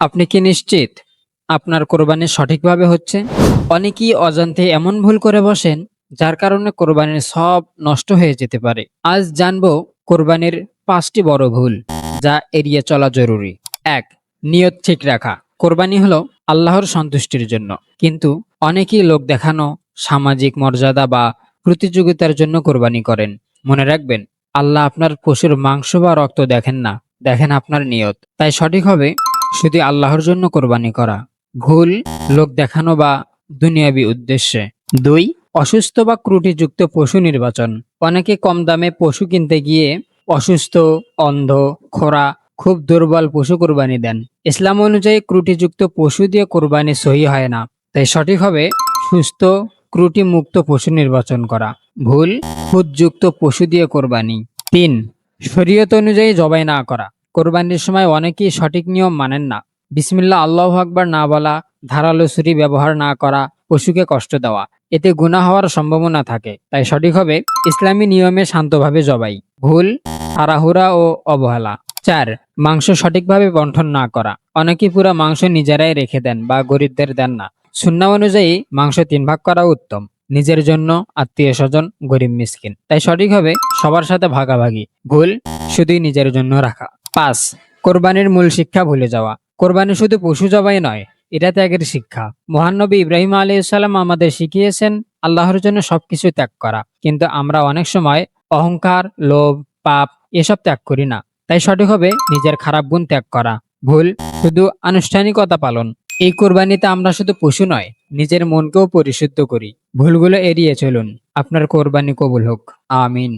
আপনি কি নিশ্চিত আপনার কোরবানি সঠিকভাবে হচ্ছে? অনেকেই অজান্তে এমন ভুল করে বসেন যার কারণে কোরবানির সব নষ্ট হয়ে যেতে পারে। আজ জানবো কোরবানির 5টি বড় ভুল যা এড়িয়ে চলা জরুরি। 1. নিয়ত ঠিক রাখা। কোরবানি হলো আল্লাহর সন্তুষ্টির জন্য, কিন্তু অনেকেই লোক দেখানো, সামাজিক মর্যাদা বা প্রতিযোগিতার জন্য কোরবানি করেন। মনে রাখবেন, আল্লাহ আপনার পশুর মাংস বা রক্ত দেখেন না, দেখেন আপনার নিয়ত। তাই সঠিক হবে শুধু আল্লাহর জন্য কোরবানি করা। ভুল লোক দেখানো বা দুনিয়াবি উদ্দেশ্যে। 2. অসুস্থ বা ত্রুটিযুক্ত পশু নির্বাচন। অনেকে কম দামে পশু কিনতে গিয়ে অসুস্থ, অন্ধ, খোঁড়া, খুব দুর্বল পশু কোরবানি দেন। ইসলাম অনুযায়ী ত্রুটিযুক্ত পশু দিয়ে কোরবানি সহি হয় না। তাই সঠিক হবে সুস্থ, ত্রুটিমুক্ত পশু নির্বাচন করা। ভুল খুঁতযুক্ত পশু দিয়ে কোরবানি। 3. শরীয়ত অনুযায়ী জবাই না করা। কোরবানির সময় অনেকেই সঠিক নিয়ম মানেন না। বিসমিল্লাহ আল্লাহু আকবার না বলা, ধারালো ছুরি ব্যবহার না করা, পশুকে কষ্ট দেওয়া, এতে গুনাহ হওয়ার সম্ভাবনা থাকে। তাই সঠিক হবে ইসলামী নিয়মে শান্তভাবে জবাই। ভুল তাড়াহুড়া ও অবহেলা। 4. মাংস সঠিকভাবে বন্টন না করা। অনেকে পুরো মাংস নিজেরাই রেখে দেন বা গরিবদের দেন না। সুন্নাহ অনুযায়ী মাংস 3 ভাগ করা উত্তম। নিজের জন্য, আত্মীয় স্বজন, গরিব মিসকিন। তাই সঠিক হবে সবার সাথে ভাগাভাগি। ভুল শুধুই নিজের জন্য রাখা। 5. কোরবানির মূল শিক্ষা ভুলে যাওয়া। কোরবানি শুধু পশু জবাই নয়, এটা ত্যাগের শিক্ষা। মহানবী ইব্রাহিম আলাইহিস সালাম আমাদের শিখিয়েছেন আল্লাহর জন্য সবকিছু ত্যাগ করা, কিন্তু আমরা অনেক সময় অহংকার, লোভ, পাপ এসব ত্যাগ করি না। তাই সঠিক হবে নিজের খারাপ গুণ ত্যাগ করা। ভুল শুধু আনুষ্ঠানিকতা পালন। এই কোরবানিতে আমরা শুধু পশু নয়, নিজের মনকেও পরিশুদ্ধ করি। ভুলগুলো এড়িয়ে চলুন। আপনার কোরবানি কবুল হোক। আমিন।